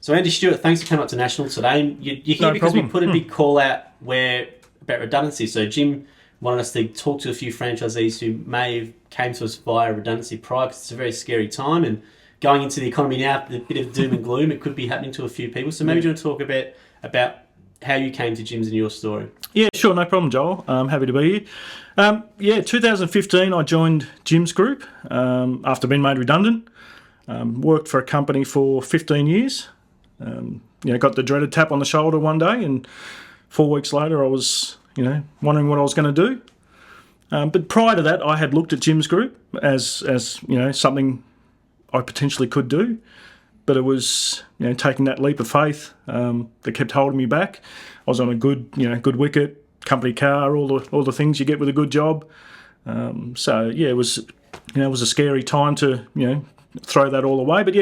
So Andy Stewart, thanks for coming up to National today. You're here No because we problem. put a big call out about redundancy. So Jim wanted us to talk to a few franchisees who may have came to us via redundancy prior, because it's a very scary time, and going into the economy now, a bit of doom and gloom. It could be happening to a few people. So maybe you want to talk about how you came to Jim's and your story. Yeah, sure, no problem, Joel. I'm happy to be here. 2015, I joined Jim's Group after being made redundant. Worked for a company for 15 years. Got the dreaded tap on the shoulder one day, and 4 weeks later, I was, wondering what I was going to do. But prior to that, I had looked at Jim's Group as something I potentially could do. But it was, taking that leap of faith that kept holding me back. I was on a good wicket, company car, all the things you get with a good job. It was a scary time to, throw that all away. But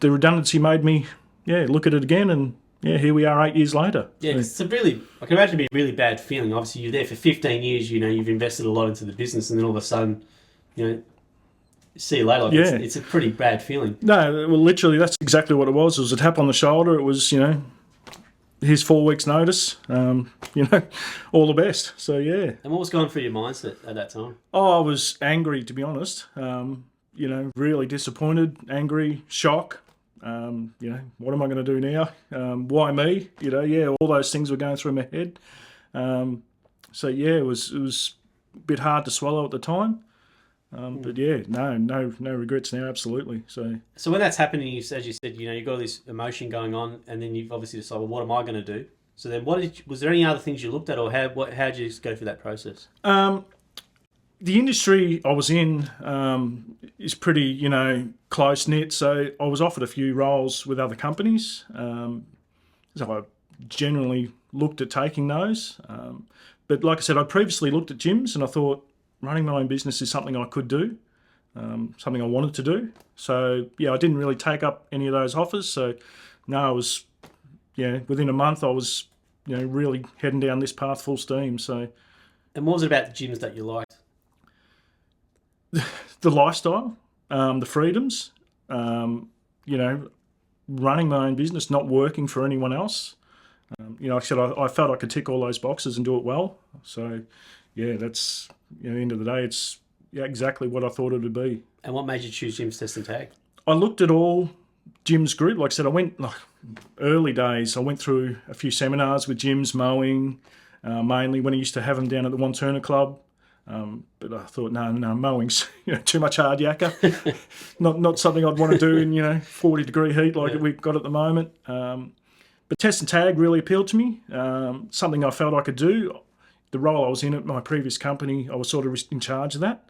the redundancy made me, look at it again, and here we are 8 years later. Yeah, it's I can imagine it be a really bad feeling. Obviously, you're there for 15 years. You've invested a lot into the business, and then all of a sudden, see you later. It's a pretty bad feeling. No, well, literally, that's exactly what it was. It was a tap on the shoulder. It was, here's 4 weeks' notice. All the best. So, yeah. And what was going through your mindset at that time? Oh, I was angry, to be honest. Really disappointed, angry, shock. What am I going to do now? Why me? All those things were going through my head. It was a bit hard to swallow at the time. No regrets now, absolutely. So when that's happening, as you said, you've got all this emotion going on, and then you've obviously decided, well, what am I going to do? So then, was there any other things you looked at, or how did you go through that process? The industry I was in is pretty, close knit. So I was offered a few roles with other companies. So I generally looked at taking those. But like I said, I previously looked at Jim's, and I thought running my own business is something I could do, something I wanted to do. So I didn't really take up any of those offers. So no, I was, within a month I was, really heading down this path full steam. So. And what was it about the Jim's that you liked? The lifestyle, the freedoms, running my own business, not working for anyone else. Like I said, I felt I could tick all those boxes and do it well. So, that's, at the end of the day, it's exactly what I thought it would be. And what made you choose Jim's Test and Tag? I looked at all Jim's Group. Like I said, I went, early days, I went through a few seminars with Jim's mowing, mainly when he used to have them down at the Wantirna Club. But I thought, no, mowing's too much hard yakka. not something I'd want to do in 40-degree heat like we've got at the moment. But Test and Tag really appealed to me. Something I felt I could do. The role I was in at my previous company, I was sort of in charge of that,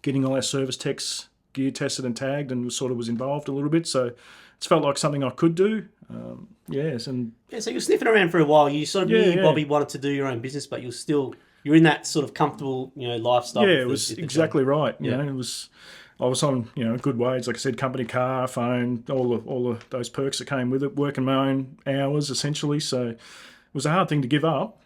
getting all our service techs gear tested and tagged, and was involved a little bit. So it's felt like something I could do. So you're sniffing around for a while. You sort of knew Bobby wanted to do your own business, but you're in that sort of comfortable, lifestyle. Yeah, it was exactly right. I was on, a good wage, like I said, company car, phone, all of those perks that came with it, working my own hours essentially. So it was a hard thing to give up.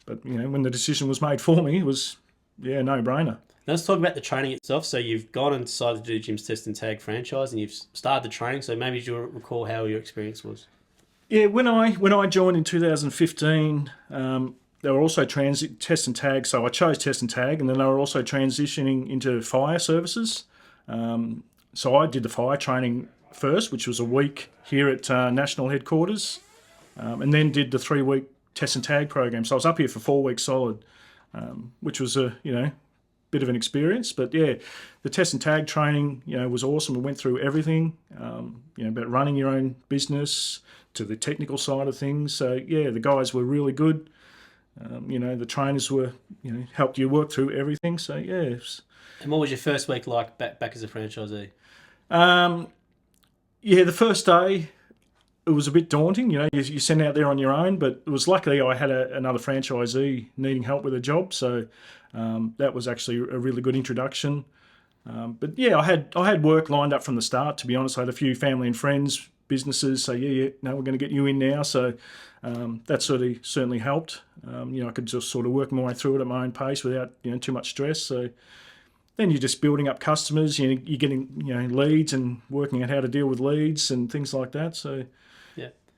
But when the decision was made for me, it was no brainer. Now let's talk about the training itself. So you've gone and decided to do Jim's Test and Tag franchise, and you've started the training. So maybe you'll recall how your experience was. Yeah, when I joined in 2015. They were also Test and Tag, so I chose Test and Tag, and then they were also transitioning into fire services. So I did the fire training first, which was a week here at National Headquarters, and then did the 3-week Test and Tag program. So I was up here for 4 weeks solid, which was a bit of an experience. But the Test and Tag training was awesome. We went through everything, about running your own business to the technical side of things. So the guys were really good. The trainers were, helped you work through everything. So, And what was your first week like back as a franchisee? The first day, it was a bit daunting. You send out there on your own, but it was luckily I had another franchisee needing help with a job. So that was actually a really good introduction. I had work lined up from the start, to be honest. I had a few family and friends, businesses say, we're going to get you in now. So that certainly helped. I could just sort of work my way through it at my own pace without too much stress. So then you're just building up customers. You're getting leads and working out how to deal with leads and things like that. So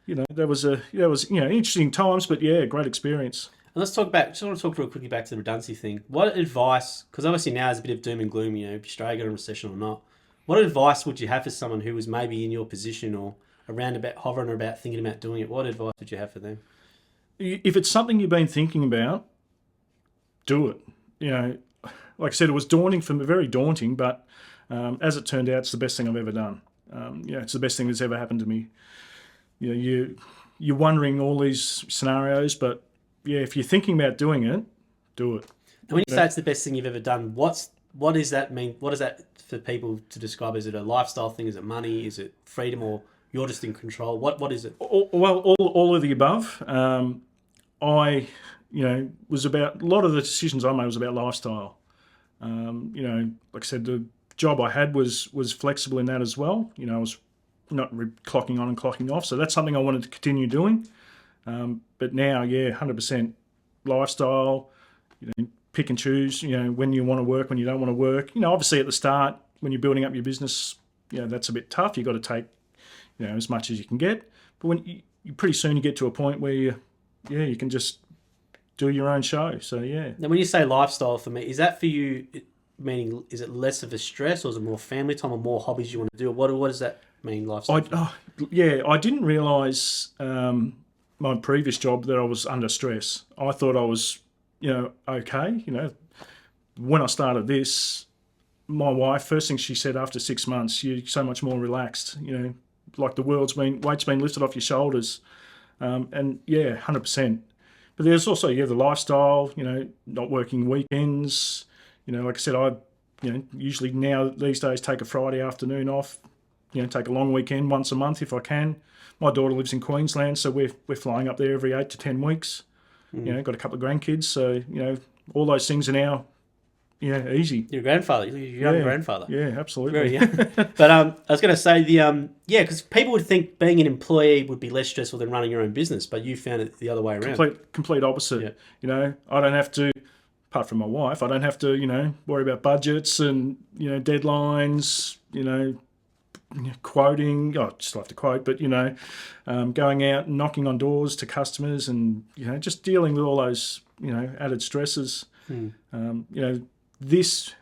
Yeah. that was interesting times, but yeah, great experience. And let's talk back. Just want to talk real quickly back to the redundancy thing. What advice? Because obviously now there's a bit of doom and gloom. If Australia got a recession or not. What advice would you have for someone who was maybe in your position or around about hovering about thinking about doing it? What advice would you have for them? If it's something you've been thinking about, do it. Like I said, it was daunting for me, very daunting, but as it turned out, it's the best thing I've ever done. It's the best thing that's ever happened to me. You're wondering all these scenarios, but yeah, if you're thinking about doing it, do it. And when you say it's the best thing you've ever done, what does that mean? What is that for people to describe? Is it a lifestyle thing? Is it money? Is it freedom? Or you're just in control? What is it? All of the above. I was about, a lot of the decisions I made was about lifestyle. Like I said, the job I had was flexible in that as well. I was not clocking on and clocking off, so that's something I wanted to continue doing. But now, 100% lifestyle. Pick and choose. When you want to work, when you don't want to work. Obviously at the start when you're building up your business, that's a bit tough. You've got to take, as much as you can get. But when you pretty soon you get to a point where you can just do your own show. So yeah. Now, when you say lifestyle, for me, is that for you? Meaning, is it less of a stress, or is it more family time, or more hobbies you want to do? What does that mean, lifestyle? I didn't realise my previous job that I was under stress. I thought I was, okay. When I started this, my wife, first thing she said after 6 months, you're so much more relaxed. Like the weight's been lifted off your shoulders, and 100%. But there's also the lifestyle. Not working weekends. Like I said, I usually now these days take a Friday afternoon off. Take a long weekend once a month if I can. My daughter lives in Queensland, so we're flying up there every 8 to 10 weeks. Got a couple of grandkids, so all those things are now easy. You're a grandfather. You're a young grandfather. Yeah, absolutely. Very young. But I was going to say because people would think being an employee would be less stressful than running your own business, but you found it the other way around. Complete opposite. Yeah. I don't have to, apart from my wife, I don't have to worry about budgets and deadlines. Quoting. I just like to quote, but going out and knocking on doors to customers and just dealing with all those added stresses. This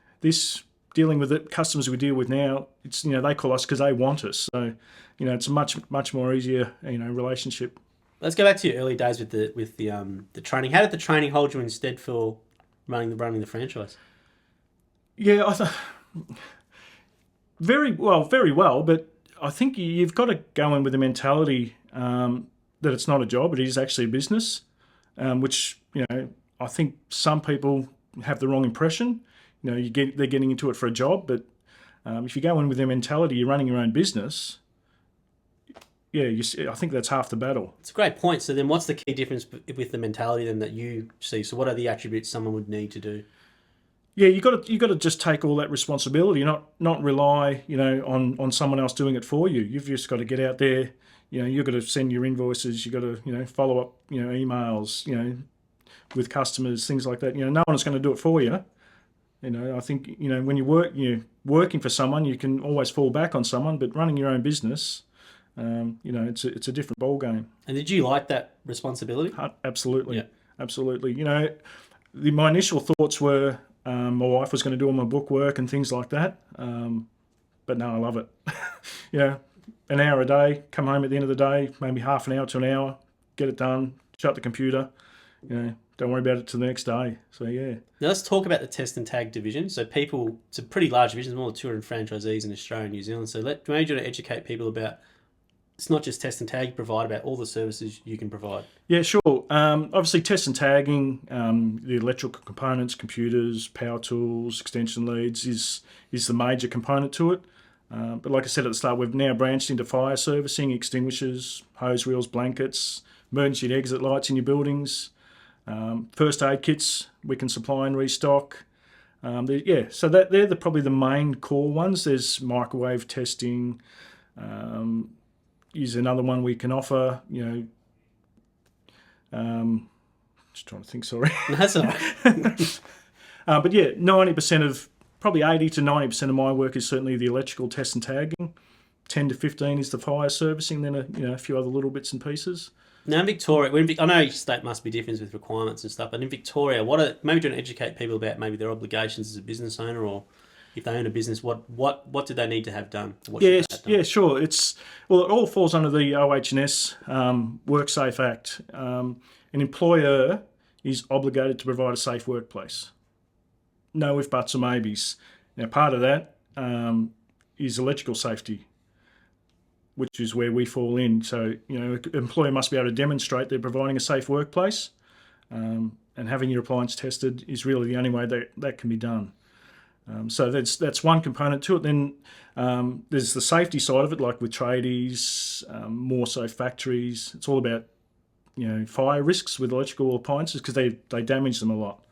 dealing with the customers we deal with now, it's they call us because they want us. So it's a much more easier relationship. Let's go back to your early days with the training. How did the training hold you instead for running the franchise? Yeah, I thought very well, but I think you've got to go in with the mentality that it's not a job; it is actually a business, which I think some people have the wrong impression. They're getting into it for a job, but if you go in with the mentality you're running your own business, I think that's half the battle. It's a great point. So then, what's the key difference with the mentality then that you see? So what are the attributes someone would need to do? Yeah, you got to just take all that responsibility, not rely on someone else doing it for you. You've just got to get out there. You've got to send your invoices. You've got to follow up emails with customers, things like that. No one's going to do it for you. I think when you're working for someone, you can always fall back on someone, but running your own business, it's a different ball game. And did you like that responsibility? Absolutely, yeah. Absolutely. My initial thoughts were my wife was going to do all my book work and things like that, but no, I love it. An hour a day, come home at the end of the day, maybe half an hour to an hour, get it done, shut the computer. Don't worry about it till the next day. So yeah. Now let's talk about the test and tag division. So it's a pretty large division, more than 200 franchisees in Australia and New Zealand. So maybe you want to educate people about, it's not just test and tag you provide, about all the services you can provide. Yeah, sure. Obviously test and tagging, the electrical components, computers, power tools, extension leads is the major component to it. But like I said at the start, we've now branched into fire servicing, extinguishers, hose reels, blankets, emergency exit lights in your buildings. First aid kits we can supply and restock. So they're probably the main core ones. There's microwave testing. Is another one we can offer. Just trying to think. Sorry. That's all right. But 90% of probably 80 to 90% of my work is certainly the electrical test and tagging. 10 to 15 is the fire servicing, then a few other little bits and pieces. Now in Victoria, I know each state must be different with requirements and stuff, but in Victoria, maybe do you want to educate people about maybe their obligations as a business owner, or if they own a business, what do they need to have done? What should they have done? Yeah, sure. It all falls under the OH&S WorkSafe Act. An employer is obligated to provide a safe workplace. No if, buts or maybes. Now, part of that is electrical safety, which is where we fall in. So, an employer must be able to demonstrate they're providing a safe workplace, and having your appliance tested is really the only way that can be done. So that's one component to it. Then there's the safety side of it, like with tradies, more so factories. It's all about fire risks with electrical appliances because they damage them a lot.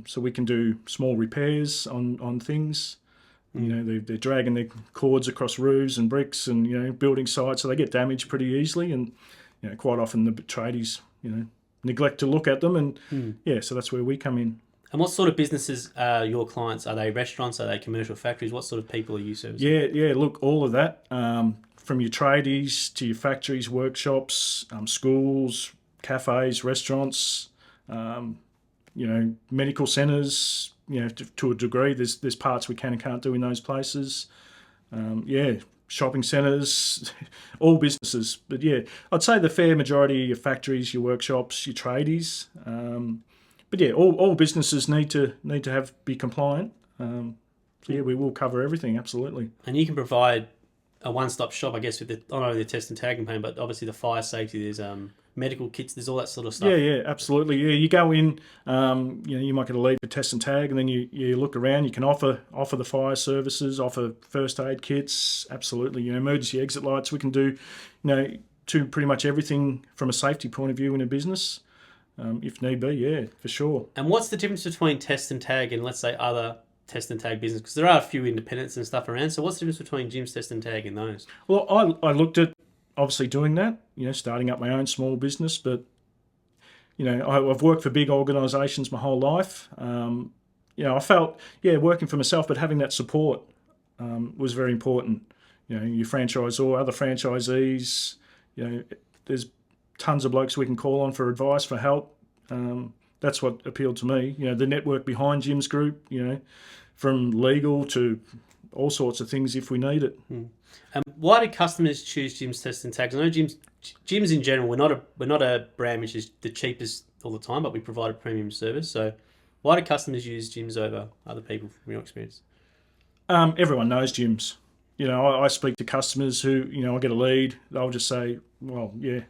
So we can do small repairs on things. They're dragging their cords across roofs and bricks and building sites, so they get damaged pretty easily. And quite often the tradies neglect to look at them, and so that's where we come in. And what sort of businesses are your clients? Are they restaurants? Are they commercial factories? What sort of people are you servicing? Yeah. Look, all of that, from your tradies to your factories, workshops, schools, cafes, restaurants, medical centres. To a degree, there's parts we can and can't do in those places. Shopping centres, all businesses. But I'd say the fair majority of your factories, your workshops, your tradies. But all businesses need to be compliant. We will cover everything, absolutely. And you can provide a one-stop shop, I guess, with not only the test and tag campaign, but obviously the fire safety. There's medical kits. There's all that sort of stuff. Yeah, absolutely. Yeah, you go in. You might get a lead for test and tag, and then you look around. You can offer the fire services, offer first aid kits. Absolutely. Emergency exit lights. We can do, to pretty much everything from a safety point of view in a business. If need be, for sure. And what's the difference between test and tag and, let's say, other test and tag business? Because there are a few independents and stuff around. So what's the difference between Jim's Test and Tag and those? Well, I looked at obviously doing that, starting up my own small business. But, I've worked for big organisations my whole life. I felt, working for myself, but having that support was very important. Your franchisor, other franchisees, there's tons of blokes we can call on for advice, for help. That's what appealed to me. The network behind Jim's Group, from legal to all sorts of things if we need it. Why do customers choose Jim's Test and Tags? I know Jim's in general, we're not a brand which is the cheapest all the time, but we provide a premium service. So why do customers use Jim's over other people from your experience? Everyone knows Jim's. I speak to customers who, I get a lead. They'll just say, well, yeah,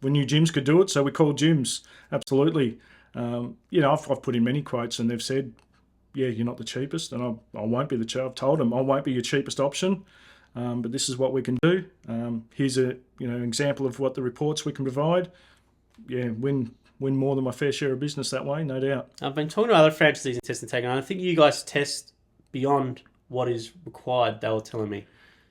we knew Jim's could do it, so we called Jim's. Absolutely. I've put in many quotes and they've said, yeah, you're not the cheapest, and I won't be I've told them I won't be your cheapest option, but this is what we can do. Here's an example of what the reports we can provide. Yeah, win more than my fair share of business that way, no doubt. I've been talking to other franchisees in Test and Tag, and I think you guys test beyond what is required, they were telling me.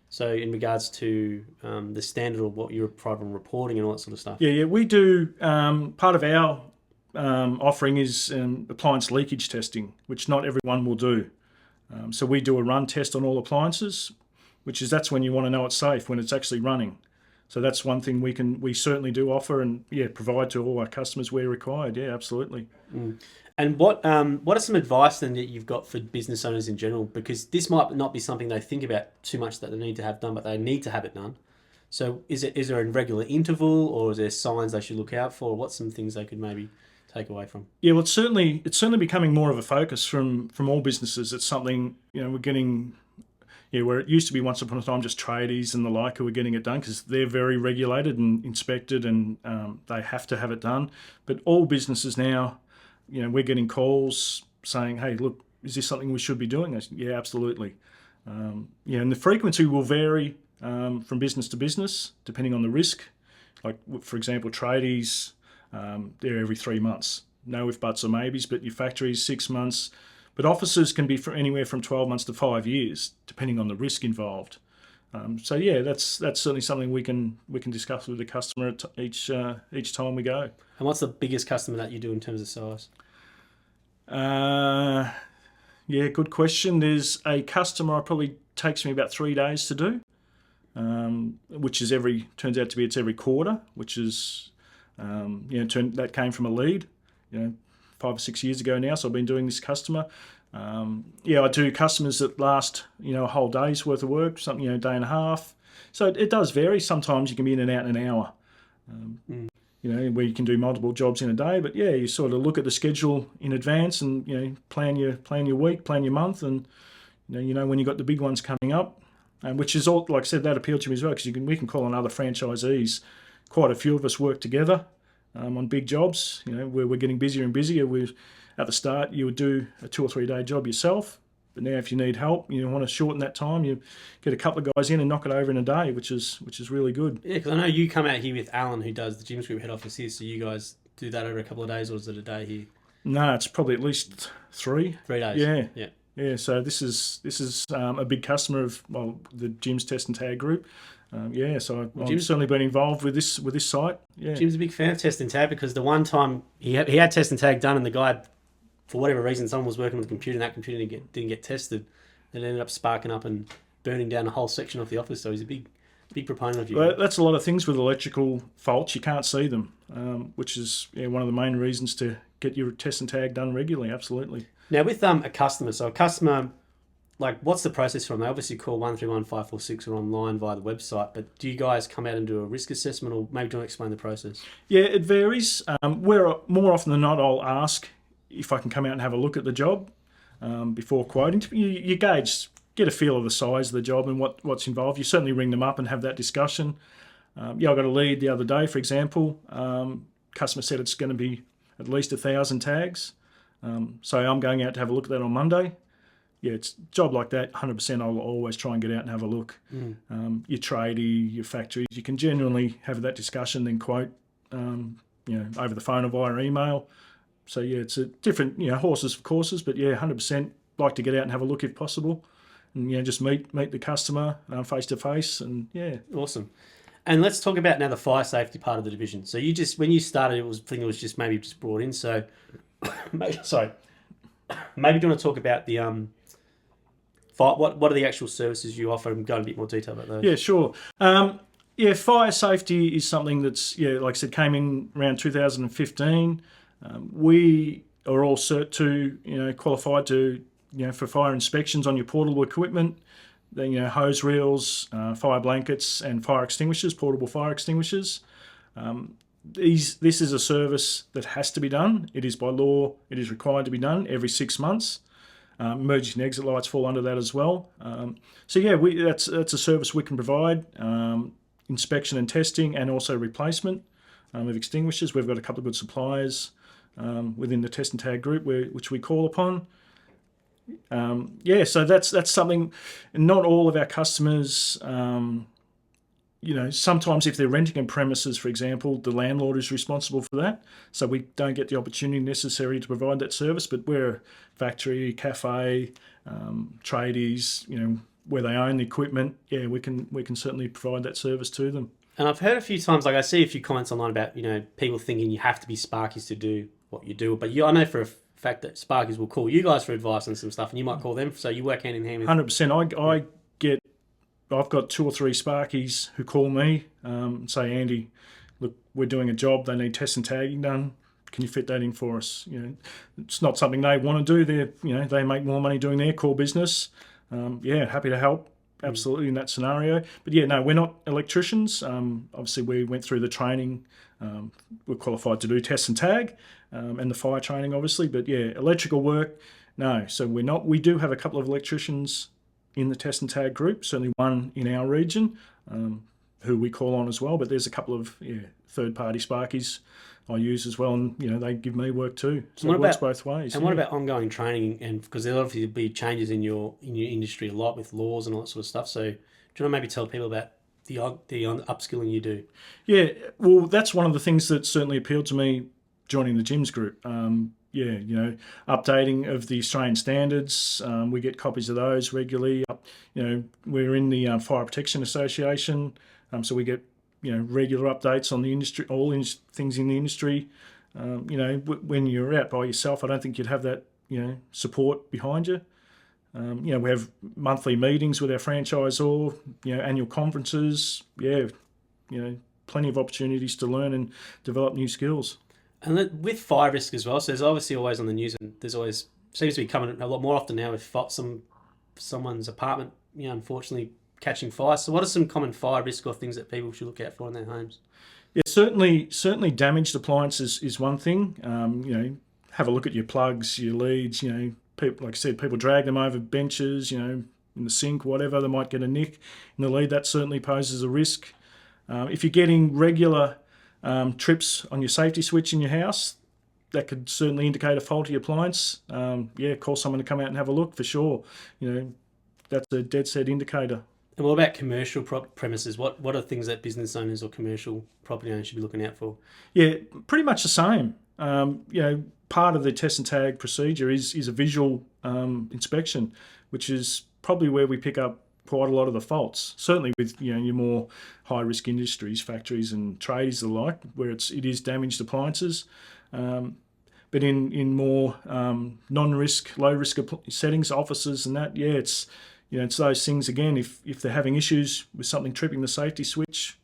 So in regards to the standard of what you're providing, reporting and all that sort of stuff. Yeah, we do. Part of our offering is appliance leakage testing, which not everyone will do. So we do a run test on all appliances, that's when you want to know it's safe, when it's actually running. So that's one thing we certainly do offer and provide to all our customers where required. Yeah, absolutely. And what are some advice then that you've got for business owners in general? Because this might not be something they think about too much that they need to have done, but they need to have it done. So is there a regular interval, or is there signs they should look out for? What's some things they could maybe take away from? Yeah, well, it's certainly becoming more of a focus from all businesses. It's something we're getting. Where it used to be once upon a time just tradies and the like who were getting it done because they're very regulated and inspected and they have to have it done. But all businesses now, we're getting calls saying, hey, look, is this something we should be doing? Yeah, absolutely. And the frequency will vary from business to business depending on the risk. Like, for example, tradies, they're every 3 months. No if, buts or maybes, but your factories, 6 months. But offices can be for anywhere from 12 months to 5 years, depending on the risk involved. That's certainly something we can discuss with the customer at each time we go. And what's the biggest customer that you do in terms of size? Yeah, good question. There's a customer probably takes me about 3 days to do, which is turns out to be it's every quarter, which is, that came from a lead, 5 or 6 years ago now. So I've been doing this customer. I do customers that last, a whole day's worth of work, something, day and a half. So it does vary. Sometimes you can be in and out in an hour. Where you can do multiple jobs in a day. But yeah, you sort of look at the schedule in advance and plan your week, plan your month, and when you've got the big ones coming up, which is all, like I said, that appealed to me as well, because we can call on other franchisees. Quite a few of us work together on big jobs. Where we're getting busier and busier. At the start, you would do a 2 or 3 day job yourself. But now, if you need help, you want to shorten that time, you get a couple of guys in and knock it over in a day, which is really good. Yeah, because I know you come out here with Alan, who does the Gyms Group head office here, so you guys do that over a couple of days, or is it a day here? No, it's probably at least 3. 3 days. Yeah. So this is a big customer of the Jim's Test and Tag Group. So I've certainly been involved with this site. Yeah. Jim's a big fan of Test and Tag, because the one time he had Test and Tag done, and the guy, for whatever reason, someone was working on the computer and that computer didn't get tested. It ended up sparking up and burning down a whole section of the office. So he's a big proponent of you. Well, that's a lot of things with electrical faults. You can't see them, which is one of the main reasons to get your Test and Tag done regularly. Absolutely. Now with a customer, like, what's the process from? They obviously call 131 546 or online via the website, but do you guys come out and do a risk assessment, or maybe do you want to explain the process? Yeah, it varies. Where more often than not, I'll ask if I can come out and have a look at the job before quoting. You gauge, get a feel of the size of the job and what's involved. You certainly ring them up and have that discussion. I got a lead the other day, for example. Customer said it's going to be at least 1,000 tags. So I'm going out to have a look at that on Monday. Yeah, it's a job like that, 100% I'll always try and get out and have a look. Your tradie, your factories, you can genuinely have that discussion, then quote, over the phone or via email. So yeah, it's a different, horses for courses, but yeah, 100% like to get out and have a look if possible, and just meet the customer face to face, and yeah. Awesome. And let's talk about now the fire safety part of the division. So when you started, it was just maybe brought in. So, maybe do you want to talk about the what are the actual services you offer, and go in a bit more detail about those? Yeah, sure. Fire safety is something that's, like I said, came in around 2015. We are all Cert 2, qualified to, for fire inspections on your portable equipment. Then, hose reels, fire blankets, and fire extinguishers, portable fire extinguishers. This is a service that has to be done. It is by law. It is required to be done every 6 months. Emergency and exit lights fall under that as well. That's a service we can provide. Inspection and testing, and also replacement of extinguishers. We've got a couple of good suppliers within the Test and Tag Group which we call upon. So that's something. Not all of our customers, sometimes if they're renting a premises, for example, the landlord is responsible for that. So we don't get the opportunity necessary to provide that service. But we're a factory, cafe, tradies, where they own the equipment, we can certainly provide that service to them. And I've heard a few times, like I see a few comments online about, people thinking you have to be Sparkies to do what you do. But I know for a fact that Sparkies will call you guys for advice on some stuff, and you might call them. So you work hand in hand with 100%. I've got 2 or 3 Sparkies who call me and say, Andy, look, we're doing a job. They need test and tagging done. Can you fit that in for us? It's not something they want to do. They make more money doing their core business. Happy to help. Absolutely in that scenario. But we're not electricians. Obviously, we went through the training. We're qualified to do test and tag and the fire training, obviously. But electrical work, no. So we're not. We do have a couple of electricians in the Test and Tag Group, certainly one in our region who we call on as well, but there's a couple of third-party Sparkies I use as well, and they give me work too. So it works both ways. And what about ongoing training? And because there'll obviously be changes in your industry a lot with laws and all that sort of stuff. So do you want to maybe tell people about the upskilling you do? Yeah, well, that's one of the things that certainly appealed to me joining the Gyms Group. Updating of the Australian standards. We get copies of those regularly. We're in the Fire Protection Association, so we get regular updates on the industry, things in the industry. When you're out by yourself, I don't think you'd have that support behind you. We have monthly meetings with our franchisor, annual conferences. Plenty of opportunities to learn and develop new skills. And with fire risk as well, so there's obviously always on the news, and there's always seems to be coming a lot more often now with someone's apartment, unfortunately catching fire. So what are some common fire risk or things that people should look out for in their homes? Yeah, certainly damaged appliances is one thing. Have a look at your plugs, your leads. People, like I said, people drag them over benches, in the sink, whatever. They might get a nick in the lead. That certainly poses a risk. If you're getting regular trips on your safety switch in your house, that could certainly indicate a faulty appliance. Call someone to come out and have a look for sure. That's a dead set indicator. And what about commercial premises? What are things that business owners or commercial property owners should be looking out for? Yeah, pretty much the same. Part of the test and tag procedure is a visual inspection, which is probably where we pick up quite a lot of the faults. Certainly with your more high risk industries, factories and tradies and the like, where it is damaged appliances. But in more non-risk, low risk settings, offices and that, it's those things again. If they're having issues with something tripping the safety switch,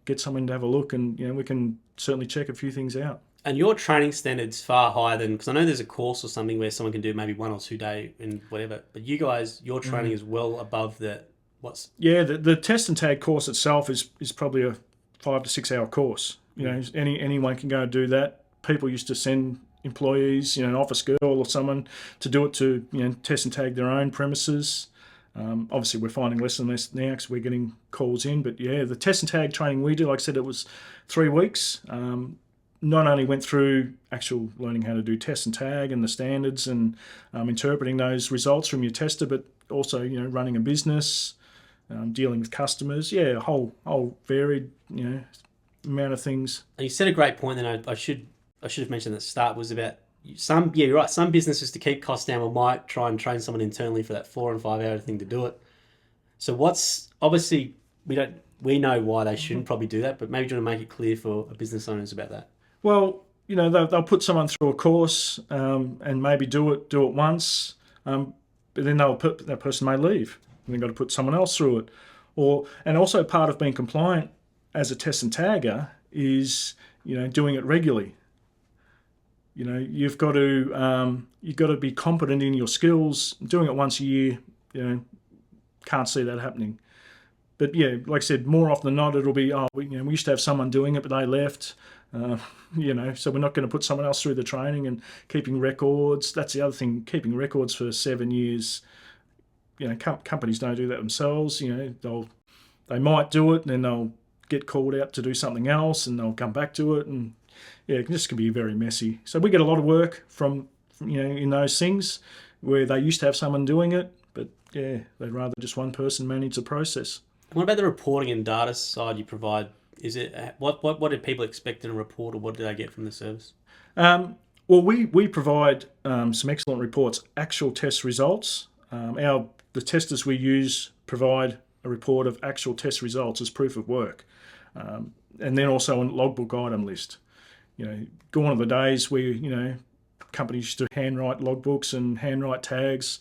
get someone to have a look, and we can certainly check a few things out. And your training standard's far higher than, because I know there's a course or something where someone can do maybe 1 or 2 day and whatever, but you guys, your training is well above that. The test and tag course itself is probably a 5 to 6 hour course. Anyone can go and do that. People used to send employees, an office girl or someone to do it to test and tag their own premises. Obviously, we're finding less and less now because we're getting calls in. But the test and tag training we did, like I said, it was 3 weeks. Not only went through actual learning how to do test and tag and the standards and interpreting those results from your tester, but also running a business, dealing with customers. A whole varied amount of things. And you said a great point. Then I should have mentioned at the start was about some. Yeah, you're right. Some businesses, to keep costs down, might try and train someone internally for that 4 and 5 hour thing to do it. So obviously we know why they shouldn't probably do that, but maybe you want to make it clear for business owners about that. Well, they'll put someone through a course and maybe do it once, but then that person may leave, and they've got to put someone else through it. And also part of being compliant as a test and tagger is doing it regularly. You've got to be competent in your skills. Doing it once a year, can't see that happening. But like I said, more often than not, it'll be we used to have someone doing it, but they left. So we're not going to put someone else through the training, and keeping records. That's the other thing, keeping records for 7 years. Companies don't do that themselves. They might do it, and then they'll get called out to do something else, and they'll come back to it, and it just can be very messy. So we get a lot of work from in those things where they used to have someone doing it, but they'd rather just one person manage the process. What about the reporting and data side you provide? Is it what do people expect in a report, or what do they get from the service? Well, we provide some excellent reports, actual test results. The testers we use provide a report of actual test results as proof of work, and then also a logbook item list. Gone are the days where companies used to handwrite logbooks and handwrite tags.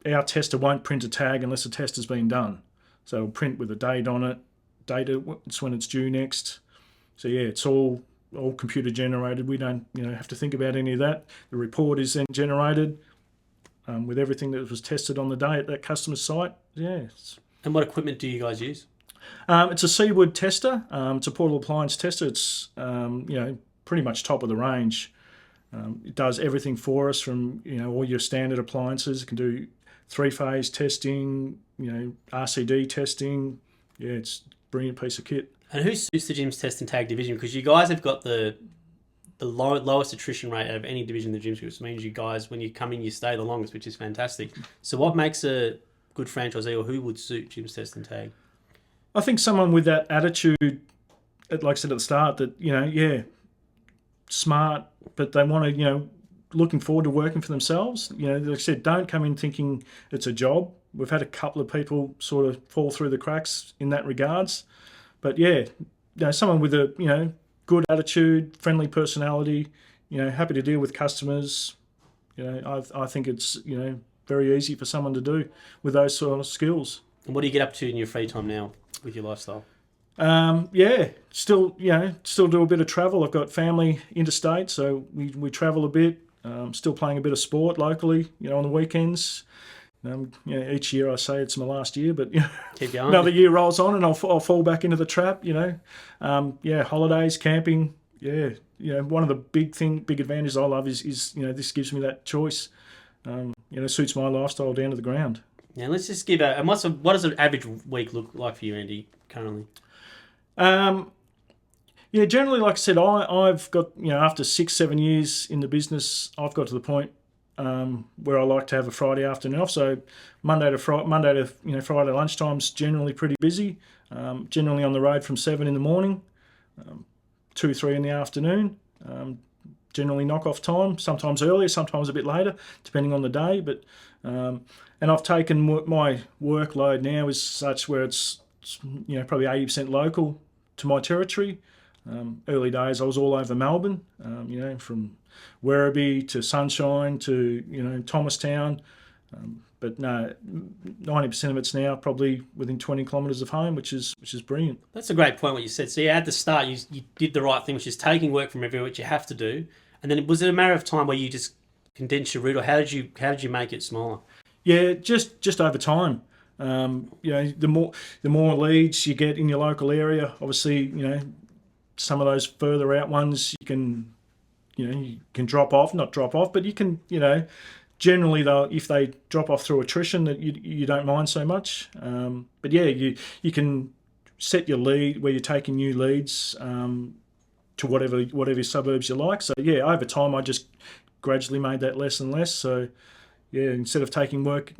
Our tester won't print a tag unless a test has been done, so it'll print with a date on it. It's when it's due next. So it's all computer generated. We don't have to think about any of that. The report is then generated with everything that was tested on the day at that customer's site. And what equipment do you guys use? It's a Seawood tester. It's a portable appliance tester. It's pretty much top of the range. It does everything for us from all your standard appliances. It can do 3-phase testing, RCD testing. It's brilliant piece of kit. And who suits the Jim's Test and Tag division? Because you guys have got the lowest attrition rate out of any division in the Jim's Group, which means you guys, when you come in, you stay the longest, which is fantastic. So what makes a good franchisee, or who would suit Jim's Test and Tag? I think someone with that attitude, like I said at the start, that, smart, but they want to, looking forward to working for themselves. Like I said, don't come in thinking it's a job. We've had a couple of people sort of fall through the cracks in that regards. But someone with a, good attitude, friendly personality, happy to deal with customers. I think it's, very easy for someone to do with those sort of skills. And what do you get up to in your free time now with your lifestyle? Still do a bit of travel. I've got family interstate, so we travel a bit. Still playing a bit of sport locally, on the weekends. Each year I say it's my last year, but Keep going. another year rolls on and I'll fall back into the trap. Holidays, camping. One of the big advantages I love is this gives me that choice. Suits my lifestyle down to the ground. Yeah, let's just give and what does an average week look like for you, Andy, currently? Generally, like I said, I've got, after 6-7 years in the business, I've got to the point where I like to have a Friday afternoon off. So Monday to Friday lunchtime's generally pretty busy. Generally on the road from 7 in the morning, 2-3 in the afternoon. Generally knock off time, sometimes earlier, sometimes a bit later, depending on the day. But and I've taken my workload now is such where it's probably 80% local to my territory. Early days I was all over Melbourne, from Werribee to Sunshine to Thomastown, but no, 90% of it's now probably within 20 kilometres of home, which is brilliant. That's a great point what you said. So at the start you did the right thing, which is taking work from everywhere, which you have to do, and then was it a matter of time where you just condensed your route, or how did you make it smaller? Yeah, just over time. The more leads you get in your local area, obviously, some of those further out ones you can drop off, not drop off, but you can, generally though, if they drop off through attrition, that you don't mind so much. But yeah, you can set your lead where you're taking new leads to whatever suburbs you like. So yeah, over time I just gradually made that less and less. So yeah, instead of taking work,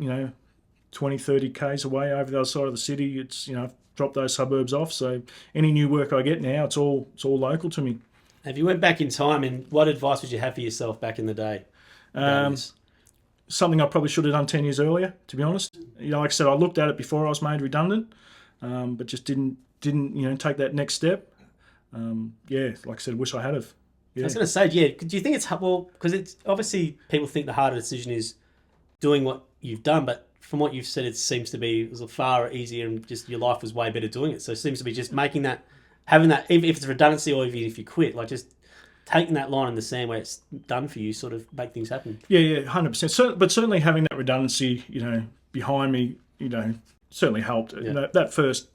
20, 30 k's away over the other side of the city, it's I've dropped those suburbs off. So any new work I get now, it's all local to me. If you went back in time, and what advice would you have for yourself back in the day? Something I probably should have done 10 years earlier, to be honest. Like I said, I looked at it before I was made redundant, but just didn't take that next step. Like I said, wish I had have. Yeah. I was going to say, do you think it's because it's obviously people think the harder decision is doing what you've done, but from what you've said, it seems to be it was far easier and just your life was way better doing it. So it seems to be just making that, having that, even if it's redundancy or even if you quit, like just taking that line in the sand where it's done for you, sort of make things happen. Yeah, 100%. But certainly having that redundancy, behind me, certainly helped. Yeah. That first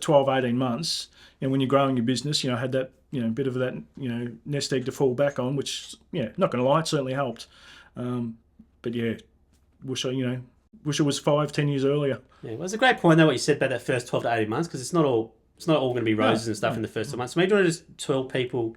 12, 18 months, and when you're growing your business, had that, bit of that, nest egg to fall back on, which, not going to lie, it certainly helped. But yeah, wish it was 5-10 years earlier. Yeah, well, it's a great point though what you said about that first 12 to 18 months, because it's not all going to be roses and stuff in the first 12 months. So maybe you want to just tell people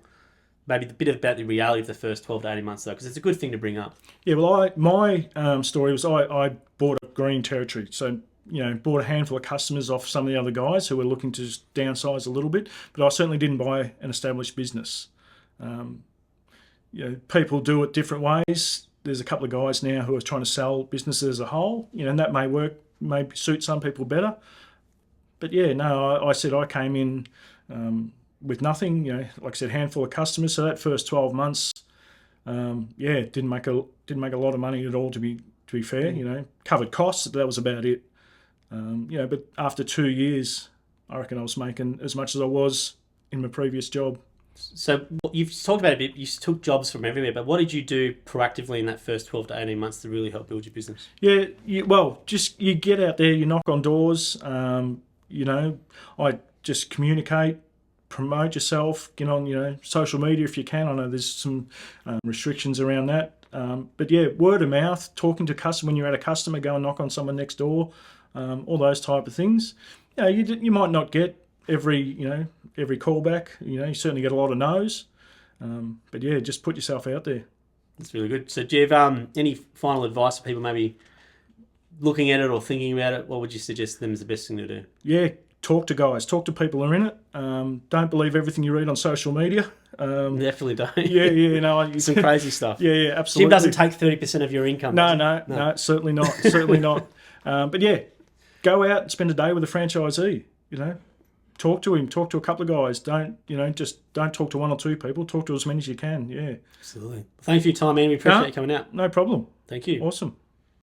maybe a bit about the reality of the first 12 to 18 months though, because it's a good thing to bring up. Yeah, well, my story was I bought a green territory, so bought a handful of customers off some of the other guys who were looking to just downsize a little bit, but I certainly didn't buy an established business. People do it different ways. There's a couple of guys now who are trying to sell businesses as a whole, and that may suit some people better. But yeah, no, I said I came in with nothing, like I said, handful of customers. So that first 12 months, didn't make a lot of money at all, to be fair. Covered costs, that was about it. But after 2 years, I reckon I was making as much as I was in my previous job. So you've talked about it a bit. You took jobs from everywhere, but what did you do proactively in that first 12 to 18 months to really help build your business? Yeah, you get out there, you knock on doors. I just communicate, promote yourself, get on, social media if you can. I know there's some restrictions around that. But yeah, word of mouth, talking to customer when you're at a customer, go and knock on someone next door, all those type of things. You might not get every callback. You certainly get a lot of no's. But yeah, just put yourself out there. That's really good. So do you have any final advice for people maybe looking at it or thinking about it? What would you suggest to them is the best thing to do? Yeah, talk to guys. Talk to people who are in it. Don't believe everything you read on social media. Definitely don't. Yeah, some crazy stuff. Yeah, absolutely. Jim doesn't take 30% of your income. No, certainly not. Certainly not. But yeah, go out and spend a day with a franchisee. Talk to him. Talk to a couple of guys. Don't talk to one or two people. Talk to as many as you can. Yeah. Absolutely. Thank you for your time, man. We appreciate you coming out. No problem. Thank you. Awesome.